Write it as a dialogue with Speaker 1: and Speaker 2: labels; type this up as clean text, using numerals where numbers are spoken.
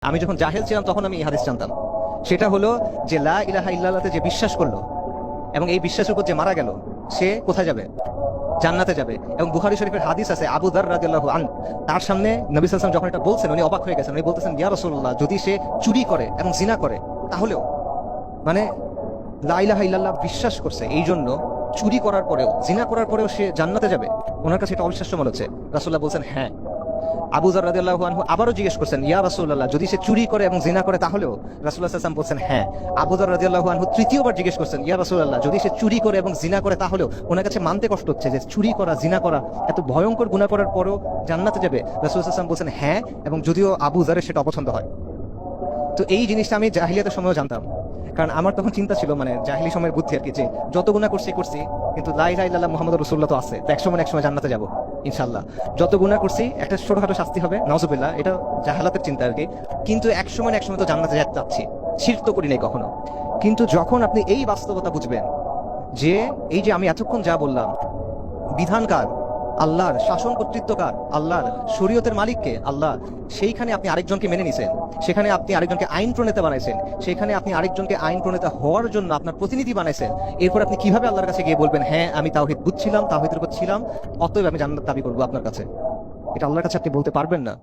Speaker 1: আমি যখন জাহেল ছিলাম তখন আমি এই হাদিস জানতাম। সেটা হলো যে লা ইলাহা ইল্লাল্লাহতে যে বিশ্বাস করলো এবং এই বিশ্বাসের উপর যে মারা গেল সে কোথায় যাবে? জান্নাতে যাবে। এবং বুখারী শরীফের হাদিস আছে, আবু যার রাদিয়াল্লাহু আনহু তার সামনে নবী সাল্লাল্লাহু আলাইহি ওয়াসাল্লাম যখন এটা বলছেন উনি অবাক হয়ে গেছেন। উনি বলতেছেন, ইয়া রাসূলুল্লাহ, যদি সে চুরি করে এবং জিনা করে তাহলেও, মানে লা ইলাহা ইল্লাল্লাহ বিশ্বাস করছে এই জন্য চুরি করার পরেও জিনা করার পরেও সে জান্নাতে যাবে, ওনার কাছে এটা অবিশ্বাস্য মনে হচ্ছে। রাসূলুল্লাহ বলছেন হ্যাঁ। আবু যার রাদিয়াল্লাহু আনহু আবারও জিজ্ঞেস করছেন, ইয়া রাসূলুল্লাহ, যদি সে চুরি করে এবং জিনা করে তাহলেও? রাসূলুল্লাহ সাল্লাল্লাহু আলাইহি ওয়াসাল্লাম বলছেন হ্যাঁ। আবু যার রাদিয়াল্লাহু আনহু তৃতীয়বার জিজ্ঞেস করছেন, ইয়া রাসূলুল্লাহ, যদি সে চুরি করে এবং জিনা করে তাহলেও? ওনার কাছে মানতে কষ্ট হচ্ছে যে চুরি করা, জিনা করা, এত ভয়ঙ্কর গুনাহ করার পরেও জান্নাতে যাবে। রাসূলুল্লাহ সাল্লাল্লাহু আলাইহি ওয়াসাল্লাম বলছেন হ্যাঁ, এবং যদিও আবু যারের সেটা অপছন্দ হয়। তো এই জিনিসটা আমি জাহিলিয়াতের সময়ও জানতাম, কারণ আমার তখন চিন্তা ছিল, মানে জাহিলি সময়ের বুদ্ধি আর কি, যে যত গুনাহ করছি কিন্তু লা ইলাহা ইল্লাল্লাহ মুহাম্মাদুর রাসূলুল্লাহ তো আছে, তো একসময় জান্নাতে যাব ইনশাআল্লাহ। যত গুনাহ করছি একটা ছোটখাটো শাস্তি হবে, নাউজুবিল্লাহ, এটা জাহালাতের চিন্তা আর কি, কিন্তু একসময় তো জান্নাতে যাচ্ছি, শিরক তো করি নাই কখনো। কিন্তু যখন আপনি এই বাস্তবতা বুঝবেন যে এই যে আমি এতক্ষণ যা বললাম, বিধানকার আল্লাহর, শাসন কর্তৃত্বকার আল্লাহর, শরীয়তের মালিককে আল্লাহ, সেইখানে আপনি আরেকজনকে মেনে নিছেন, সেখানে আপনি আরেকজনকে আইন প্রণেতা বানাইছেন, সেখানে আপনি আরেকজনকে আইন প্রণেতা হওয়ার জন্য আপনার প্রতিনিধি বানাইছেন, এরপর আপনি কিভাবে আল্লাহর কাছে গিয়ে বলবেন হ্যাঁ আমি তাওহীদ বুঝছিলাম, তাওহীদের উপর ছিলাম, অতএব আমি জান্নাত দাবি করবো আপনার কাছে? এটা আল্লাহর কাছে আপনি বলতে পারবেন না।